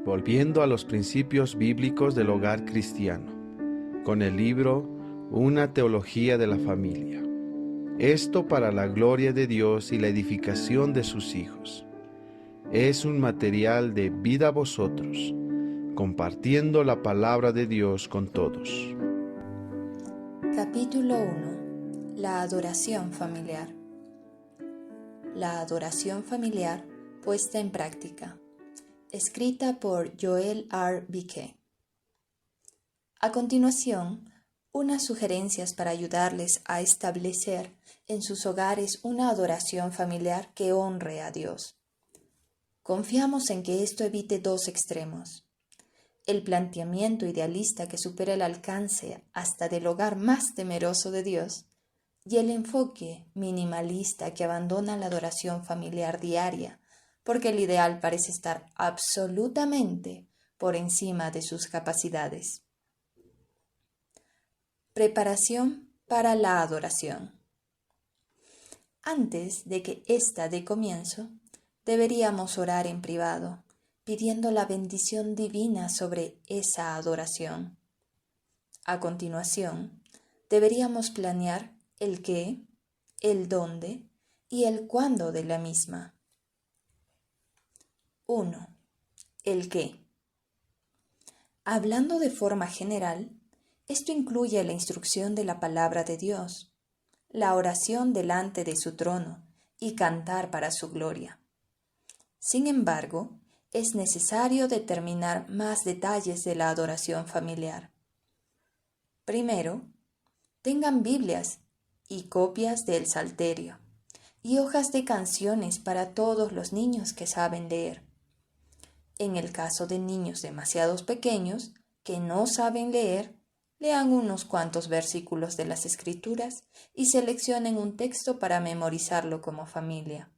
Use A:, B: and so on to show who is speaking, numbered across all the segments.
A: volviendo a los principios bíblicos del hogar cristiano, con el libro Una teología de la familia. Esto para la gloria de Dios y la edificación de sus hijos. Es un material de vida a vosotros, compartiendo la palabra de Dios con todos.
B: Capítulo 1. La adoración familiar. La adoración familiar puesta en práctica. Escrita por Joel R. Beeke. A continuación, unas sugerencias para ayudarles a establecer en sus hogares una adoración familiar que honre a Dios. Confiamos en que esto evite dos extremos: el planteamiento idealista que supera el alcance hasta del hogar más temeroso de Dios, y el enfoque minimalista que abandona la adoración familiar diaria, porque el ideal parece estar absolutamente por encima de sus capacidades. Preparación para la adoración. Antes de que ésta dé comienzo, deberíamos orar en privado, pidiendo la bendición divina sobre esa adoración. A continuación, deberíamos planear el qué, el dónde y el cuándo de la misma. 1. El qué. Hablando de forma general, esto incluye la instrucción de la palabra de Dios, la oración delante de su trono y cantar para su gloria. Sin embargo, es necesario determinar más detalles de la adoración familiar. Primero, tengan Biblias y copias del Salterio y hojas de canciones para todos los niños que saben leer. En el caso de niños demasiado pequeños que no saben leer, lean unos cuantos versículos de las Escrituras y seleccionen un texto para memorizarlo como familia.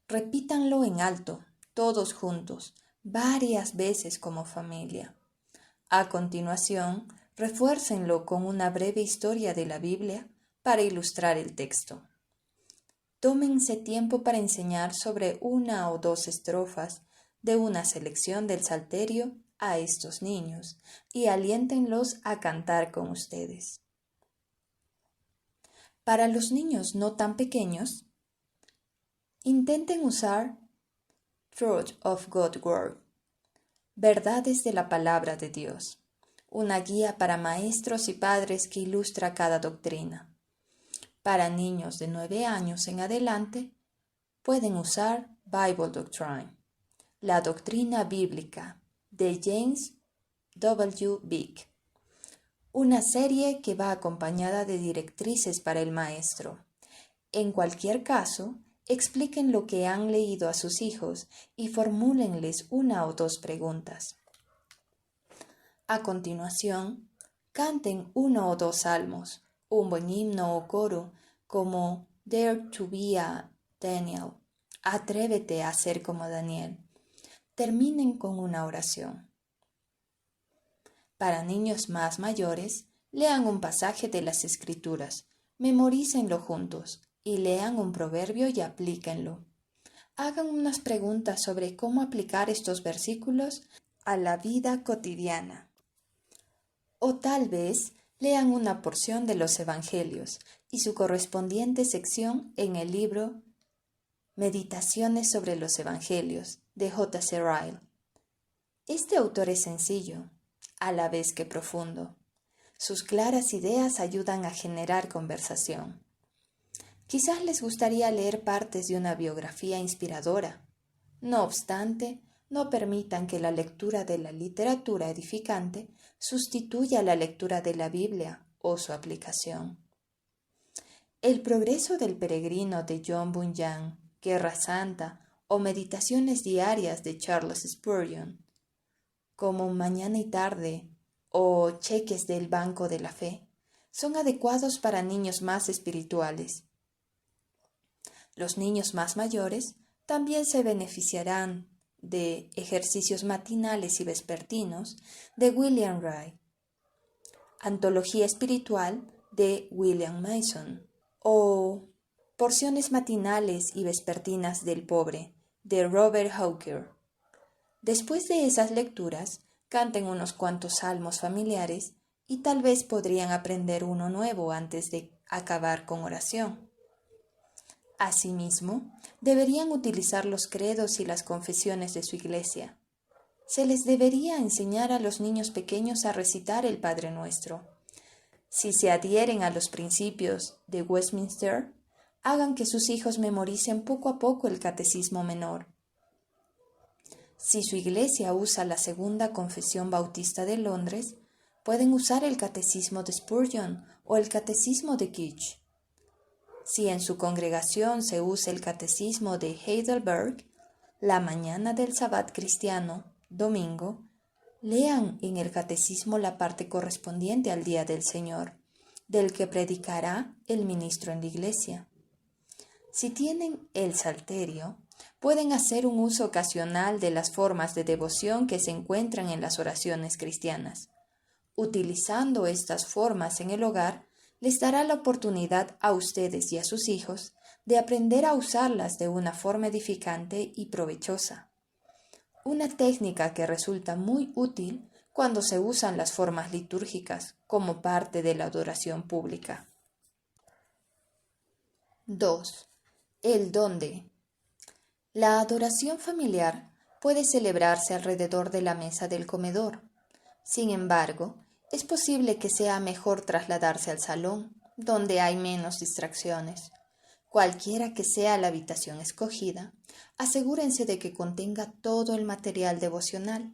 B: Repítanlo en alto, todos juntos, varias veces como familia. A continuación, refuércenlo con una breve historia de la Biblia para ilustrar el texto. Tómense tiempo para enseñar sobre una o dos estrofas de una selección del Salterio a estos niños y aliéntenlos a cantar con ustedes. Para los niños no tan pequeños, intenten usar Truth of God's Word, verdades de la palabra de Dios, una guía para maestros y padres que ilustra cada doctrina. Para niños de 9 años en adelante, pueden usar Bible Doctrine, la doctrina bíblica, de James W. Beeke, una serie que va acompañada de directrices para el maestro. En cualquier caso, expliquen lo que han leído a sus hijos y formúlenles una o dos preguntas. A continuación, canten uno o dos salmos, un buen himno o coro, como Dare to be a Daniel, atrévete a ser como Daniel. Terminen con una oración. Para niños más mayores, lean un pasaje de las Escrituras, memorícenlo juntos y lean un proverbio y aplíquenlo. Hagan unas preguntas sobre cómo aplicar estos versículos a la vida cotidiana. O tal vez lean una porción de los Evangelios y su correspondiente sección en el libro Meditaciones sobre los Evangelios de J.C. Ryle. Este autor es sencillo, a la vez que profundo. Sus claras ideas ayudan a generar conversación. Quizás les gustaría leer partes de una biografía inspiradora. No obstante, no permitan que la lectura de la literatura edificante sustituya la lectura de la Biblia o su aplicación. El progreso del peregrino de John Bunyan, Guerra Santa o Meditaciones diarias de Charles Spurgeon, como Mañana y Tarde o Cheques del Banco de la Fe, son adecuados para niños más espirituales. Los niños más mayores también se beneficiarán de ejercicios matinales y vespertinos de William Wright, Antología Espiritual de William Mason o Porciones matinales y vespertinas del pobre de Robert Hawker, Después de esas lecturas, canten unos cuantos salmos familiares y tal vez podrían aprender uno nuevo antes de acabar con oración. Asimismo, deberían utilizar los credos y las confesiones de su iglesia. Se les debería enseñar a los niños pequeños a recitar el Padre Nuestro. Si se adhieren a los principios de Westminster, hagan que sus hijos memoricen poco a poco el Catecismo Menor. Si su iglesia usa la Segunda Confesión Bautista de Londres, pueden usar el Catecismo de Spurgeon o el Catecismo de Keach. Si en su congregación se usa el Catecismo de Heidelberg, la mañana del Sabbat cristiano, domingo, lean en el Catecismo la parte correspondiente al Día del Señor, del que predicará el ministro en la iglesia. Si tienen el Salterio, pueden hacer un uso ocasional de las formas de devoción que se encuentran en las oraciones cristianas. Utilizando estas formas en el hogar, les dará la oportunidad a ustedes y a sus hijos de aprender a usarlas de una forma edificante y provechosa. Una técnica que resulta muy útil cuando se usan las formas litúrgicas como parte de la adoración pública. 2. El dónde. La adoración familiar puede celebrarse alrededor de la mesa del comedor. Sin embargo, es posible que sea mejor trasladarse al salón, donde hay menos distracciones. Cualquiera que sea la habitación escogida, asegúrense de que contenga todo el material devocional.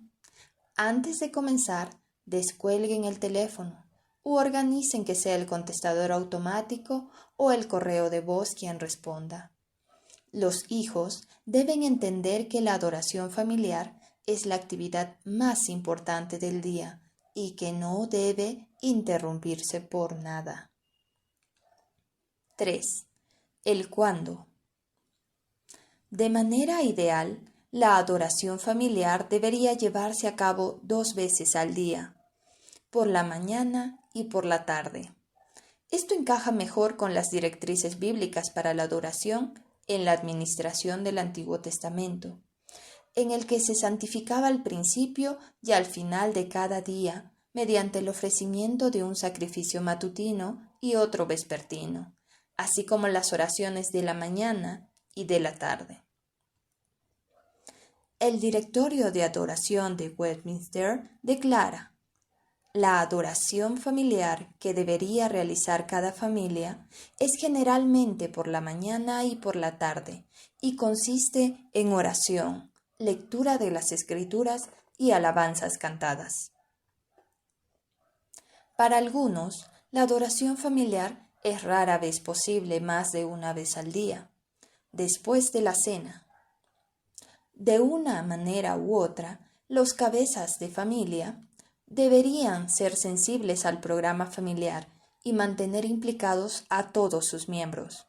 B: Antes de comenzar, descuelguen el teléfono u organicen que sea el contestador automático o el correo de voz quien responda. Los hijos deben entender que la adoración familiar es la actividad más importante del día y que no debe interrumpirse por nada. 3. El cuándo. De manera ideal, la adoración familiar debería llevarse a cabo 2 veces al día, por la mañana y por la tarde. Esto encaja mejor con las directrices bíblicas para la adoración en la administración del Antiguo Testamento, en el que se santificaba al principio y al final de cada día mediante el ofrecimiento de un sacrificio matutino y otro vespertino, así como las oraciones de la mañana y de la tarde. El Directorio de Adoración de Westminster declara: la adoración familiar que debería realizar cada familia es generalmente por la mañana y por la tarde y consiste en oración, lectura de las Escrituras y alabanzas cantadas. Para algunos, la adoración familiar es rara vez posible más de una vez al día, después de la cena. De una manera u otra, los cabezas de familia deberían ser sensibles al programa familiar y mantener implicados a todos sus miembros.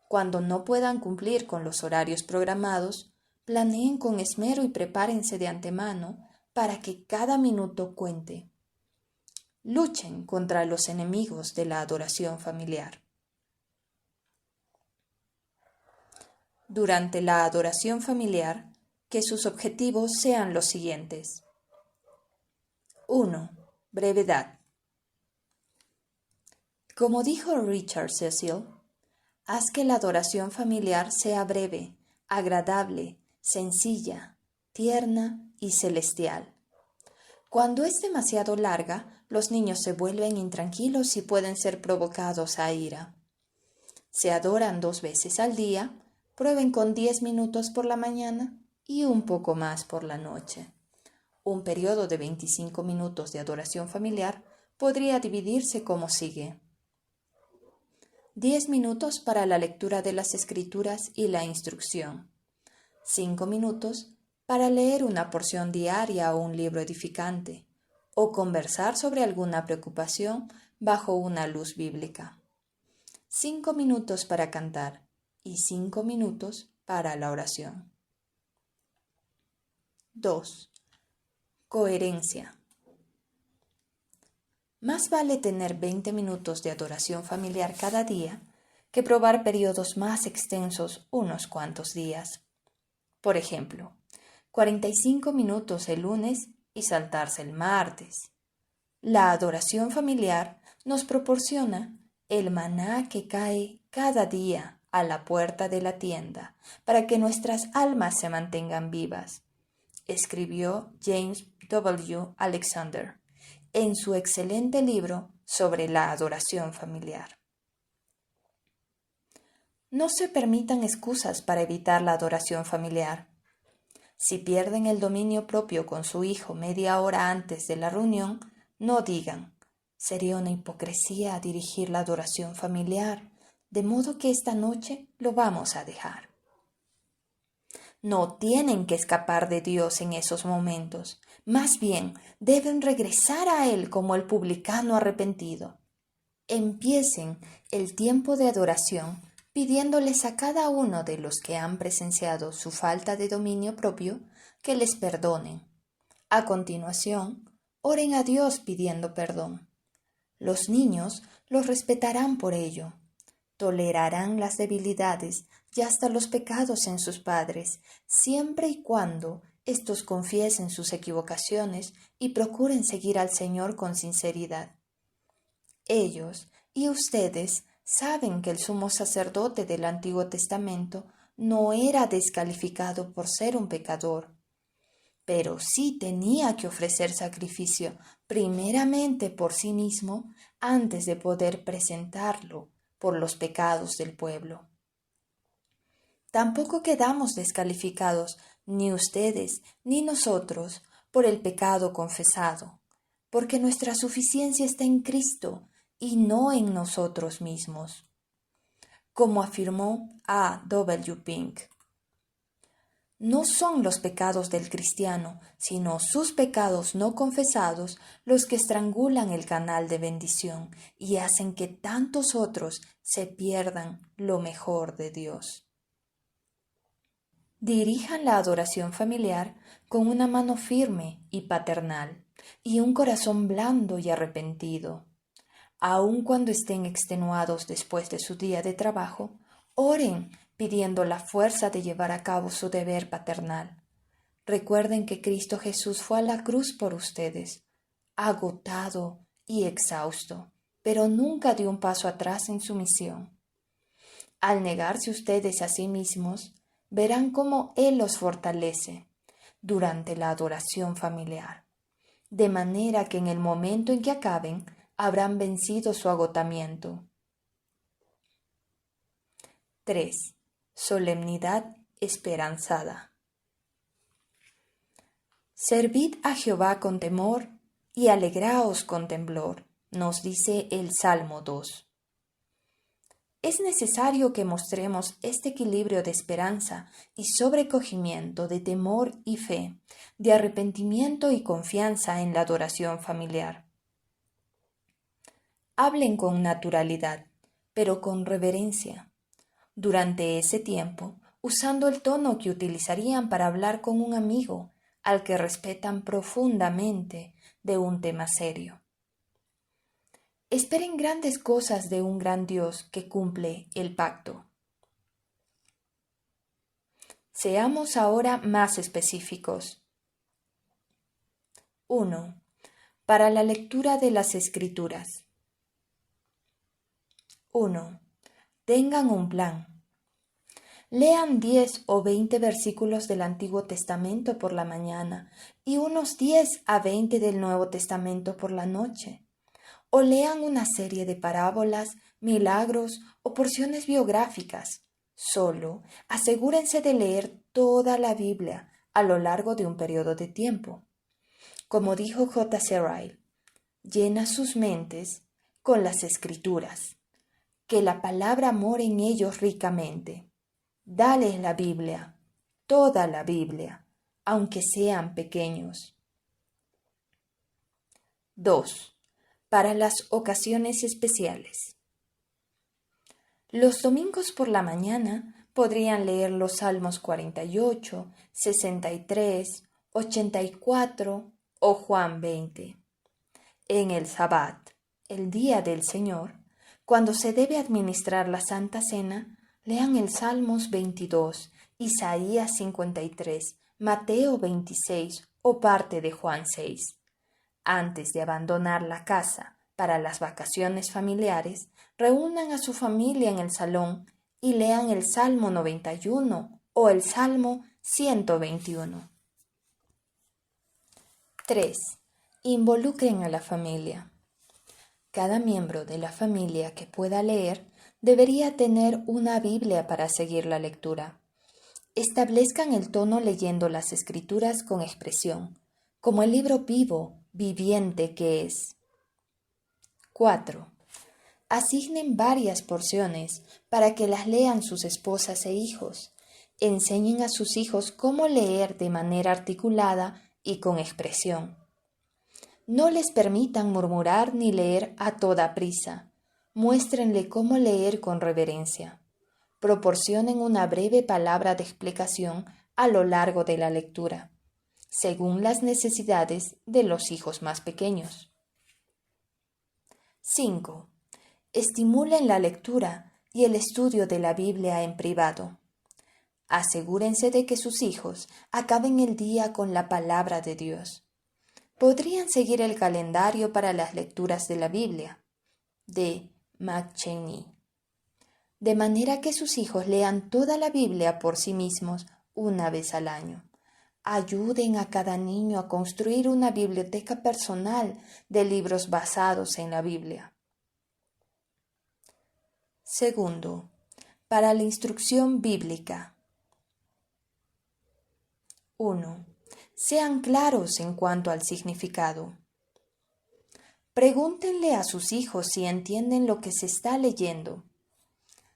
B: Cuando no puedan cumplir con los horarios programados, planeen con esmero y prepárense de antemano para que cada minuto cuente. Luchen contra los enemigos de la adoración familiar. Durante la adoración familiar, que sus objetivos sean los siguientes. 1. Brevedad. Como dijo Richard Cecil, haz que la adoración familiar sea breve, agradable, sencilla, tierna y celestial. Cuando es demasiado larga, los niños se vuelven intranquilos y pueden ser provocados a ira. Se adoran 2 veces al día, prueben con 10 minutos por la mañana y un poco más por la noche. Un periodo de 25 minutos de adoración familiar podría dividirse como sigue. 10 minutos para la lectura de las Escrituras y la instrucción. 5 minutos para leer una porción diaria o un libro edificante, o conversar sobre alguna preocupación bajo una luz bíblica. 5 minutos para cantar y 5 minutos para la oración. 2. Coherencia. Más vale tener 20 minutos de adoración familiar cada día que probar periodos más extensos unos cuantos días. Por ejemplo, 45 minutos el lunes y saltarse el martes. La adoración familiar nos proporciona el maná que cae cada día a la puerta de la tienda para que nuestras almas se mantengan vivas, escribió James W. Alexander en su excelente libro sobre la adoración familiar. No se permitan excusas para evitar la adoración familiar. Si pierden el dominio propio con su hijo media hora antes de la reunión, no digan, sería una hipocresía dirigir la adoración familiar, de modo que esta noche lo vamos a dejar. No tienen que escapar de Dios en esos momentos, más bien deben regresar a Él como el publicano arrepentido. Empiecen el tiempo de adoración pidiéndoles a cada uno de los que han presenciado su falta de dominio propio que les perdonen. A continuación, oren a Dios pidiendo perdón. Los niños los respetarán por ello. Tolerarán las debilidades y hasta los pecados en sus padres, siempre y cuando éstos confiesen sus equivocaciones y procuren seguir al Señor con sinceridad. Ellos y ustedes saben que el sumo sacerdote del Antiguo Testamento no era descalificado por ser un pecador, pero sí tenía que ofrecer sacrificio primeramente por sí mismo antes de poder presentarlo por los pecados del pueblo. Tampoco quedamos descalificados, ni ustedes ni nosotros, por el pecado confesado, porque nuestra suficiencia está en Cristo y no en nosotros mismos. Como afirmó A. W. Pink, no son los pecados del cristiano, sino sus pecados no confesados los que estrangulan el canal de bendición y hacen que tantos otros se pierdan lo mejor de Dios. Dirijan la adoración familiar con una mano firme y paternal y un corazón blando y arrepentido. Aun cuando estén extenuados después de su día de trabajo, oren pidiendo la fuerza de llevar a cabo su deber paternal. Recuerden que Cristo Jesús fue a la cruz por ustedes, agotado y exhausto, pero nunca dio un paso atrás en su misión. Al negarse ustedes a sí mismos, verán cómo Él los fortalece durante la adoración familiar, de manera que en el momento en que acaben, habrán vencido su agotamiento. 3. Solemnidad esperanzada. Servid a Jehová con temor y alegraos con temblor, nos dice el Salmo 2. Es necesario que mostremos este equilibrio de esperanza y sobrecogimiento, de temor y fe, de arrepentimiento y confianza en la adoración familiar. Hablen con naturalidad, pero con reverencia. Durante ese tiempo, usando el tono que utilizarían para hablar con un amigo al que respetan profundamente de un tema serio. Esperen grandes cosas de un gran Dios que cumple el pacto. Seamos ahora más específicos. 1. Para la lectura de las Escrituras. 1. Tengan un plan. Lean 10 o 20 versículos del Antiguo Testamento por la mañana y unos 10 a 20 del Nuevo Testamento por la noche. O lean una serie de parábolas, milagros o porciones biográficas. Solo asegúrense de leer toda la Biblia a lo largo de un periodo de tiempo. Como dijo J.C. Ryle, llena sus mentes con las Escrituras. Que la palabra more en ellos ricamente. Dales la Biblia, toda la Biblia, aunque sean pequeños. 2. Para las ocasiones especiales. Los domingos por la mañana podrían leer los Salmos 48, 63, 84 o Juan 20. En el Sabbat, el día del Señor, cuando se debe administrar la Santa Cena, lean el Salmos 22, Isaías 53, Mateo 26 o parte de Juan 6. Antes de abandonar la casa para las vacaciones familiares, reúnan a su familia en el salón y lean el Salmo 91 o el Salmo 121. 3. Involucren a la familia. Cada miembro de la familia que pueda leer debería tener una Biblia para seguir la lectura. Establezcan el tono leyendo las Escrituras con expresión, como el libro vivo, viviente que es. 4. Asignen varias porciones para que las lean sus esposas e hijos. Enseñen a sus hijos cómo leer de manera articulada y con expresión. No les permitan murmurar ni leer a toda prisa. Muéstrenle cómo leer con reverencia. Proporcionen una breve palabra de explicación a lo largo de la lectura, según las necesidades de los hijos más pequeños. 5. Estimulen la lectura y el estudio de la Biblia en privado. Asegúrense de que sus hijos acaben el día con la palabra de Dios. Podrían seguir el calendario para las lecturas de la Biblia, de McCheyne, de manera que sus hijos lean toda la Biblia por sí mismos una vez al año. Ayuden a cada niño a construir una biblioteca personal de libros basados en la Biblia. Segundo, para la instrucción bíblica. 1. Sean claros en cuanto al significado. Pregúntenle a sus hijos si entienden lo que se está leyendo.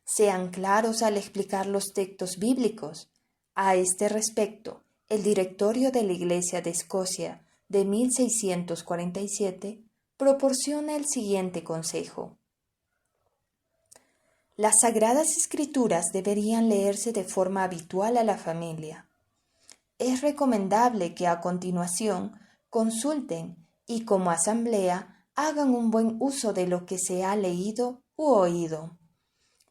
B: Sean claros al explicar los textos bíblicos. A este respecto, el Directorio de la Iglesia de Escocia de 1647 proporciona el siguiente consejo. Las Sagradas Escrituras deberían leerse de forma habitual a la familia. Es recomendable que a continuación consulten y como asamblea hagan un buen uso de lo que se ha leído u oído.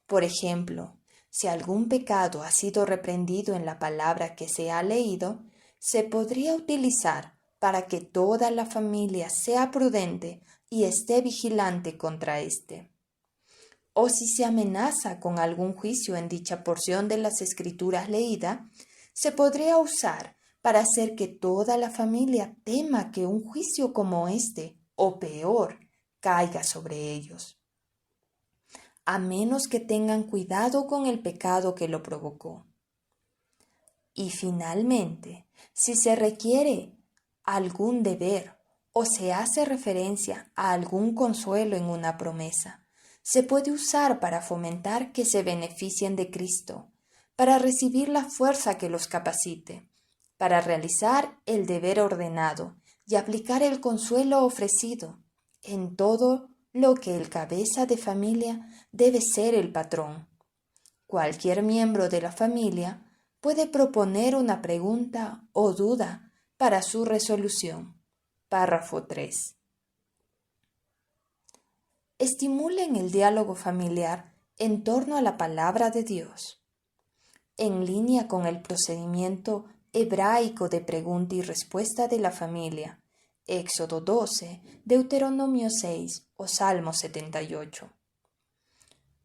B: Por ejemplo, si algún pecado ha sido reprendido en la palabra que se ha leído, se podría utilizar para que toda la familia sea prudente y esté vigilante contra éste. O si se amenaza con algún juicio en dicha porción de las Escrituras leída, se podría usar para hacer que toda la familia tema que un juicio como este, o peor, caiga sobre ellos, a menos que tengan cuidado con el pecado que lo provocó. Y finalmente, si se requiere algún deber o se hace referencia a algún consuelo en una promesa, se puede usar para fomentar que se beneficien de Cristo, para recibir la fuerza que los capacite, para realizar el deber ordenado y aplicar el consuelo ofrecido en todo lo que el cabeza de familia debe ser el patrón. Cualquier miembro de la familia puede proponer una pregunta o duda para su resolución. Párrafo 3. Estimulen el diálogo familiar en torno a la palabra de Dios. En línea con el procedimiento hebraico de pregunta y respuesta de la familia, Éxodo 12, Deuteronomio 6 o Salmo 78.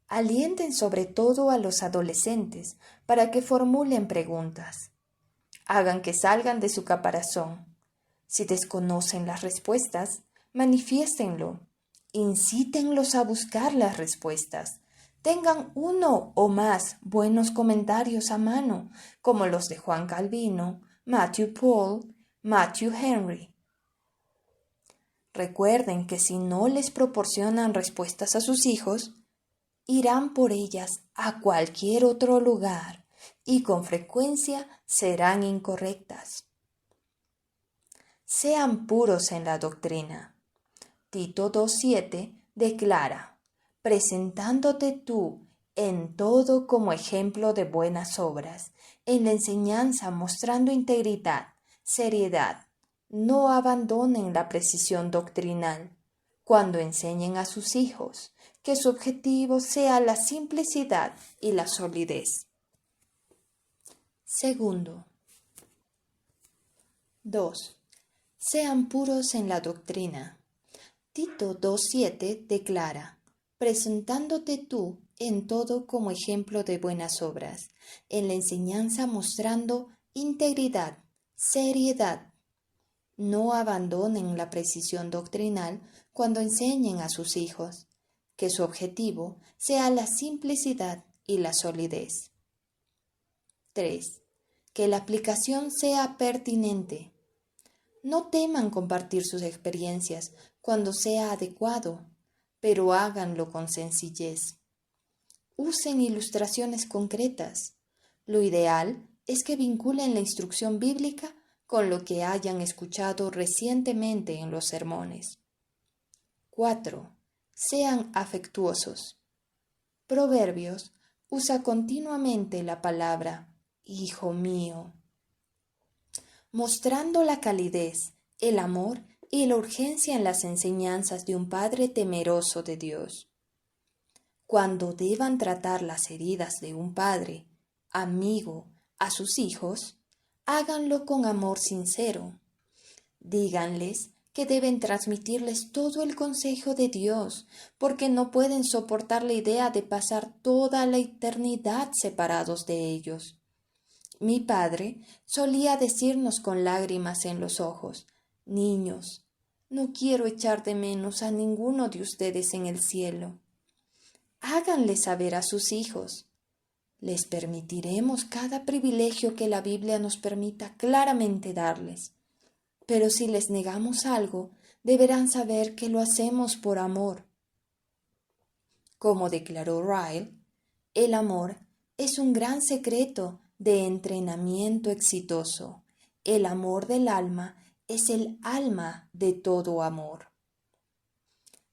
B: Alienten sobre todo a los adolescentes para que formulen preguntas. Hagan que salgan de su caparazón. Si desconocen las respuestas, manifiéstenlo. Incítenlos a buscar las respuestas. Tengan uno o más buenos comentarios a mano, como los de Juan Calvino, Matthew Paul, Matthew Henry. Recuerden que si no les proporcionan respuestas a sus hijos, irán por ellas a cualquier otro lugar y con frecuencia serán incorrectas. Sean puros en la doctrina. Tito 2:7 declara: presentándote tú en todo como ejemplo de buenas obras, en la enseñanza mostrando integridad, seriedad. No abandonen la precisión doctrinal cuando enseñen a sus hijos, que su objetivo sea la simplicidad y la solidez. Segundo, 2. Sean puros en la doctrina. Tito 2:7 declara: presentándote tú en todo como ejemplo de buenas obras, en la enseñanza mostrando integridad, seriedad. No abandonen la precisión doctrinal cuando enseñen a sus hijos, que su objetivo sea la simplicidad y la solidez. 3. Que la aplicación sea pertinente. No teman compartir sus experiencias cuando sea adecuado, pero háganlo con sencillez. Usen ilustraciones concretas. Lo ideal es que vinculen la instrucción bíblica con lo que hayan escuchado recientemente en los sermones. 4. Sean afectuosos. Proverbios usa continuamente la palabra hijo mío, mostrando la calidez, el amor y la urgencia en las enseñanzas de un padre temeroso de Dios. Cuando deban tratar las heridas de un padre, amigo, a sus hijos, háganlo con amor sincero. Díganles que deben transmitirles todo el consejo de Dios, porque no pueden soportar la idea de pasar toda la eternidad separados de ellos. Mi padre solía decirnos con lágrimas en los ojos: niños, no quiero echar de menos a ninguno de ustedes en el cielo. Háganle saber a sus hijos. Les permitiremos cada privilegio que la Biblia nos permita claramente darles. Pero si les negamos algo, deberán saber que lo hacemos por amor. Como declaró Ryle, el amor es un gran secreto de entrenamiento exitoso. El amor del alma es el alma de todo amor.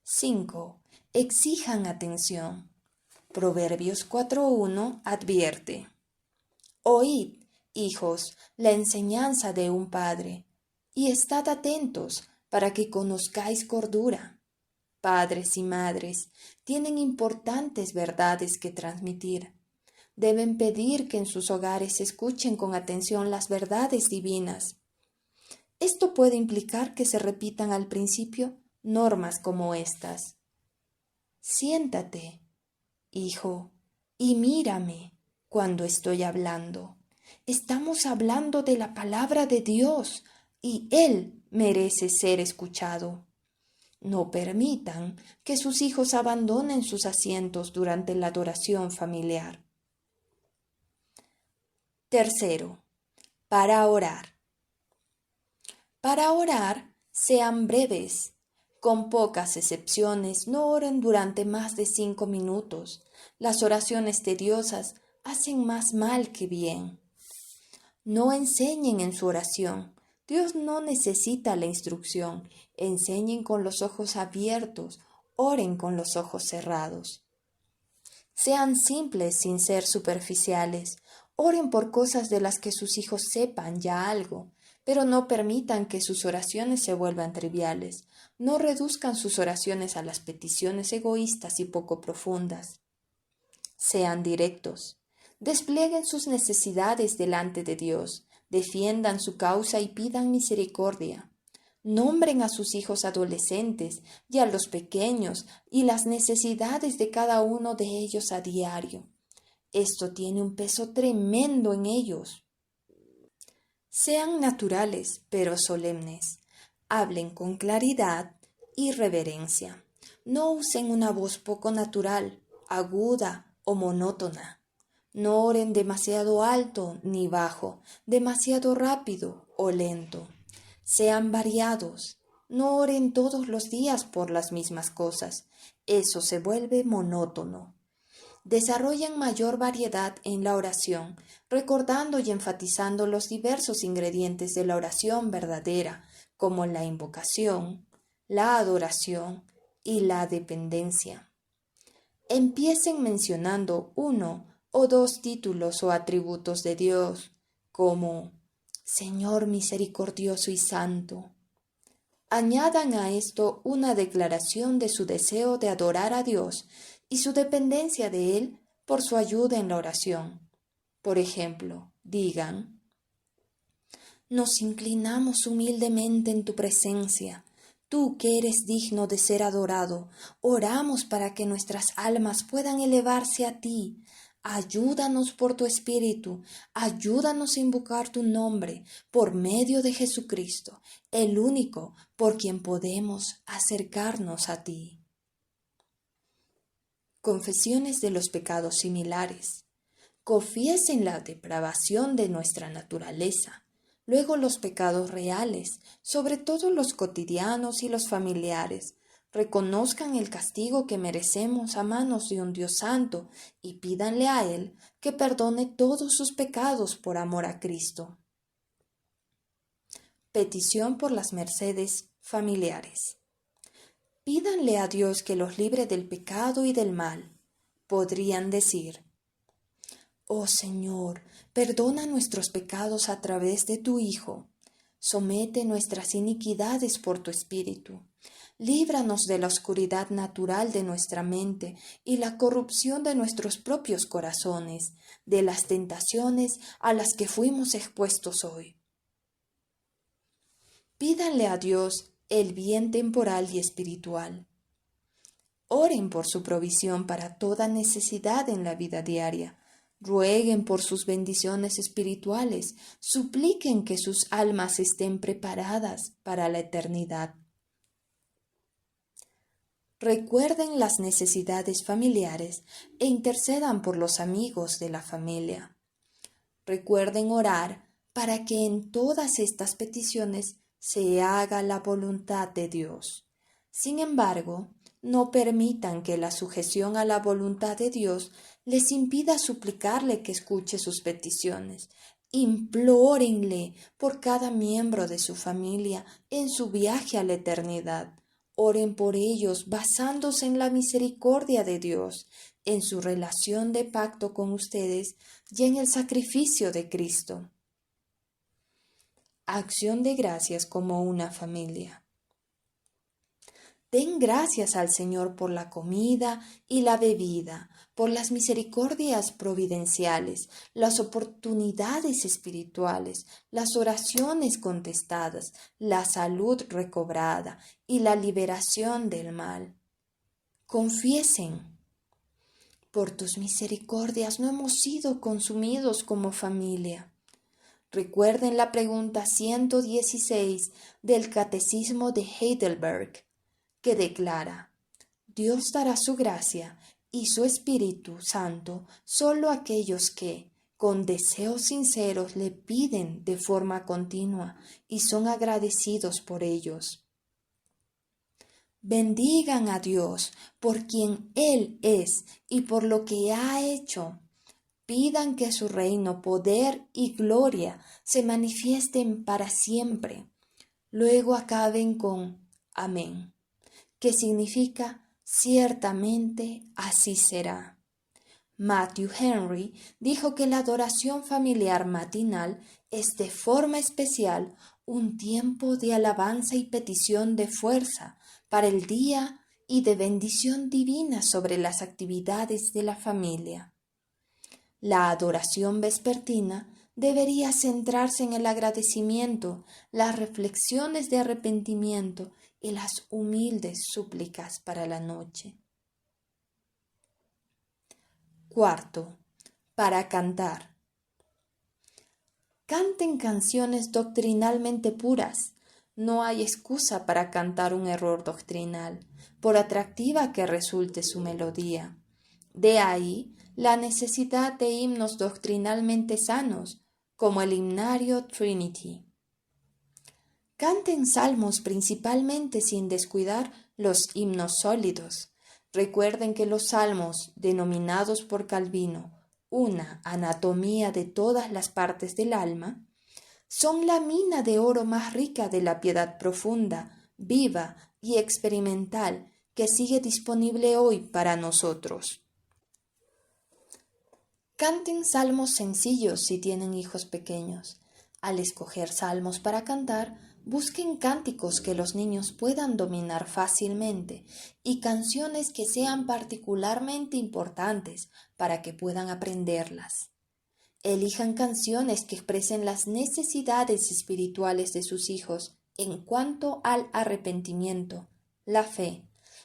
B: 5. Exijan atención. Proverbios 4:1 advierte: oíd, hijos, la enseñanza de un padre, y estad atentos para que conozcáis cordura. Padres y madres tienen importantes verdades que transmitir. Deben pedir que en sus hogares escuchen con atención las verdades divinas. Esto puede implicar que se repitan al principio normas como estas: siéntate, hijo, y mírame cuando estoy hablando. Estamos hablando de la palabra de Dios y Él merece ser escuchado. No permitan que sus hijos abandonen sus asientos durante la adoración familiar. 3. Para orar. Para orar, sean breves. Con pocas excepciones, no oren durante más de 5 minutos. Las oraciones tediosas hacen más mal que bien. No enseñen en su oración. Dios no necesita la instrucción. Enseñen con los ojos abiertos. Oren con los ojos cerrados. Sean simples sin ser superficiales. Oren por cosas de las que sus hijos sepan ya algo, pero no permitan que sus oraciones se vuelvan triviales. No reduzcan sus oraciones a las peticiones egoístas y poco profundas. Sean directos. Desplieguen sus necesidades delante de Dios. Defiendan su causa y pidan misericordia. Nombren a sus hijos adolescentes y a los pequeños y las necesidades de cada uno de ellos a diario. Esto tiene un peso tremendo en ellos. Sean naturales, pero solemnes. Hablen con claridad y reverencia. No usen una voz poco natural, aguda o monótona. No oren demasiado alto ni bajo, demasiado rápido o lento. Sean variados. No oren todos los días por las mismas cosas. Eso se vuelve monótono. Desarrollan mayor variedad en la oración, recordando y enfatizando los diversos ingredientes de la oración verdadera, como la invocación, la adoración y la dependencia. Empiecen mencionando 1 o 2 títulos o atributos de Dios, como Señor misericordioso y santo. Añadan a esto una declaración de su deseo de adorar a Dios y su dependencia de Él por su ayuda en la oración. Por ejemplo, digan: nos inclinamos humildemente en tu presencia. Tú que eres digno de ser adorado, oramos para que nuestras almas puedan elevarse a ti. Ayúdanos por tu Espíritu, ayúdanos a invocar tu nombre por medio de Jesucristo, el único por quien podemos acercarnos a ti. Confesiones de los pecados similares. Confiesen la depravación de nuestra naturaleza, luego los pecados reales, sobre todo los cotidianos y los familiares. Reconozcan el castigo que merecemos a manos de un Dios santo y pídanle a Él que perdone todos sus pecados por amor a Cristo. Petición por las mercedes familiares. Pídanle a Dios que los libre del pecado y del mal. Podrían decir: Oh Señor, perdona nuestros pecados a través de tu Hijo. Somete nuestras iniquidades por tu Espíritu. Líbranos de la oscuridad natural de nuestra mente y la corrupción de nuestros propios corazones, de las tentaciones a las que fuimos expuestos hoy. Pídanle a Dios el bien temporal y espiritual. Oren por su provisión para toda necesidad en la vida diaria. Rueguen por sus bendiciones espirituales, supliquen que sus almas estén preparadas para la eternidad. Recuerden las necesidades familiares e intercedan por los amigos de la familia. Recuerden orar para que en todas estas peticiones se haga la voluntad de Dios. Sin embargo, no permitan que la sujeción a la voluntad de Dios les impida suplicarle que escuche sus peticiones. Implórenle por cada miembro de su familia en su viaje a la eternidad. Oren por ellos basándose en la misericordia de Dios, en su relación de pacto con ustedes y en el sacrificio de Cristo. Acción de gracias como una familia. Den gracias al Señor por la comida y la bebida, por las misericordias providenciales, las oportunidades espirituales, las oraciones contestadas, la salud recobrada y la liberación del mal. Confiesen: por tus misericordias no hemos sido consumidos como familia. Recuerden la pregunta 116 del Catecismo de Heidelberg, que declara: Dios dará su gracia y su Espíritu Santo solo a aquellos que, con deseos sinceros, le piden de forma continua y son agradecidos por ellos. Bendigan a Dios por quien Él es y por lo que ha hecho. Pidan que su reino, poder y gloria se manifiesten para siempre. Luego acaben con amén, que significa ciertamente así será. Matthew Henry dijo que la adoración familiar matinal es de forma especial un tiempo de alabanza y petición de fuerza para el día y de bendición divina sobre las actividades de la familia. La adoración vespertina debería centrarse en el agradecimiento, las reflexiones de arrepentimiento y las humildes súplicas para la noche. Cuarto, para cantar. Canten canciones doctrinalmente puras. No hay excusa para cantar un error doctrinal, por atractiva que resulte su melodía. De ahí la necesidad de himnos doctrinalmente sanos, como el himnario Trinity. Canten salmos principalmente sin descuidar los himnos sólidos. Recuerden que los salmos, denominados por Calvino una anatomía de todas las partes del alma, son la mina de oro más rica de la piedad profunda, viva y experimental que sigue disponible hoy para nosotros. Canten salmos sencillos si tienen hijos pequeños. Al escoger salmos para cantar, busquen cánticos que los niños puedan dominar fácilmente y canciones que sean particularmente importantes para que puedan aprenderlas. Elijan canciones que expresen las necesidades espirituales de sus hijos en cuanto al arrepentimiento, la fe,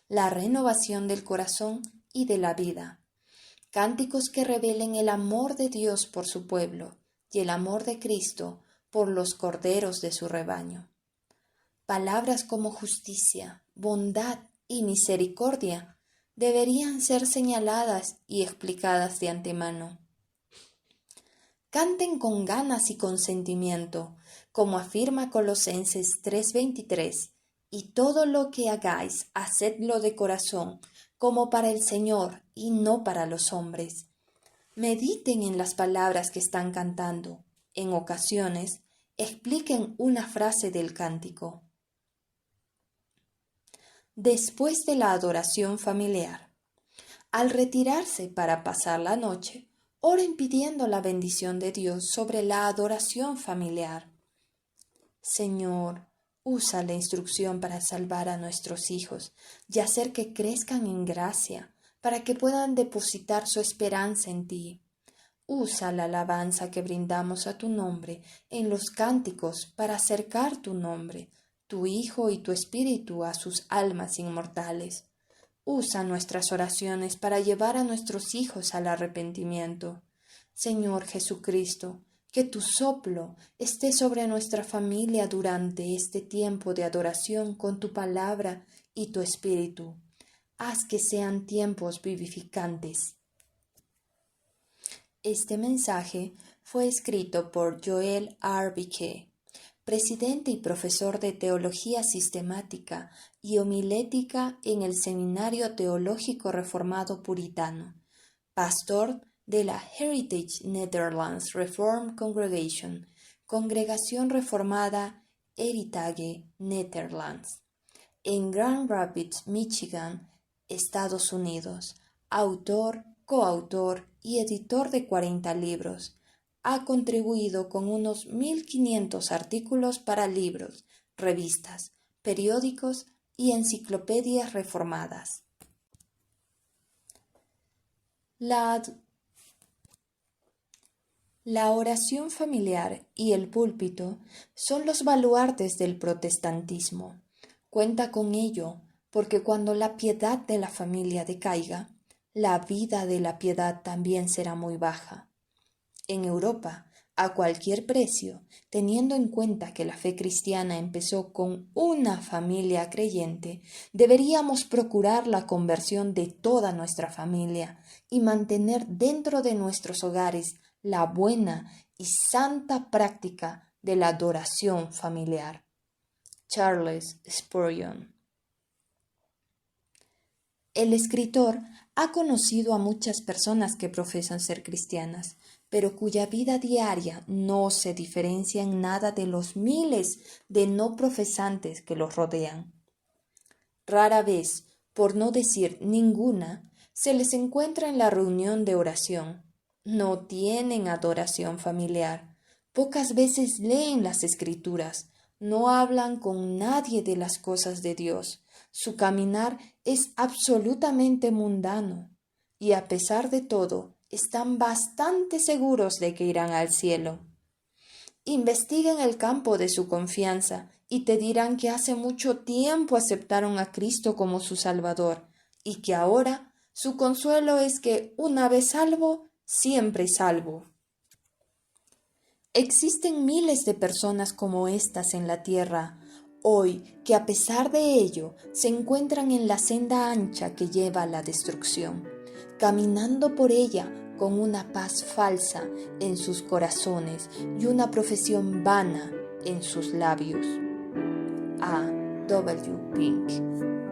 B: la renovación del corazón y de la vida. Cánticos que revelen el amor de Dios por su pueblo y el amor de Cristo por los corderos de su rebaño. Palabras como justicia, bondad y misericordia deberían ser señaladas y explicadas de antemano. Canten con ganas y con sentimiento, como afirma Colosenses 3:23, y todo lo que hagáis, hacedlo de corazón, como para el Señor y no para los hombres. Mediten en las palabras que están cantando. En ocasiones, expliquen una frase del cántico. Después de la adoración familiar, al retirarse para pasar la noche, oren pidiendo la bendición de Dios sobre la adoración familiar. Señor, usa la instrucción para salvar a nuestros hijos y hacer que crezcan en gracia, para que puedan depositar su esperanza en ti. Usa la alabanza que brindamos a tu nombre en los cánticos para acercar tu nombre, tu Hijo y tu Espíritu a sus almas inmortales. Usa nuestras oraciones para llevar a nuestros hijos al arrepentimiento. Señor Jesucristo, que tu soplo esté sobre nuestra familia durante este tiempo de adoración con tu palabra y tu Espíritu. Haz que sean tiempos vivificantes. Este mensaje fue escrito por Joel R. Beeke, presidente y profesor de Teología Sistemática y Homilética en el Seminario Teológico Reformado Puritano, pastor de la Heritage Netherlands Reformed Congregation, Congregación Reformada Heritage Netherlands, en Grand Rapids, Michigan, Estados Unidos, autor, coautor y editor de 40 libros. Ha contribuido con unos 1.500 artículos para libros, revistas, periódicos y enciclopedias reformadas. La oración familiar y el púlpito son los baluartes del protestantismo. Cuenta con ello porque cuando la piedad de la familia decaiga, la vida de la piedad también será muy baja. En Europa, a cualquier precio, teniendo en cuenta que la fe cristiana empezó con una familia creyente, deberíamos procurar la conversión de toda nuestra familia y mantener dentro de nuestros hogares la buena y santa práctica de la adoración familiar. Charles Spurgeon. El escritor ha conocido a muchas personas que profesan ser cristianas, pero cuya vida diaria no se diferencia en nada de los miles de no profesantes que los rodean. Rara vez, por no decir ninguna, se les encuentra en la reunión de oración. No tienen adoración familiar. Pocas veces leen las Escrituras. No hablan con nadie de las cosas de Dios. Su caminar es absolutamente mundano. Y a pesar de todo, están bastante seguros de que irán al cielo. Investiguen el campo de su confianza y te dirán que hace mucho tiempo aceptaron a Cristo como su Salvador y que ahora su consuelo es que una vez salvo, siempre salvo. Existen miles de personas como estas en la tierra hoy que a pesar de ello se encuentran en la senda ancha que lleva a la destrucción, caminando por ella con una paz falsa en sus corazones y una profesión vana en sus labios. A. W. Pink.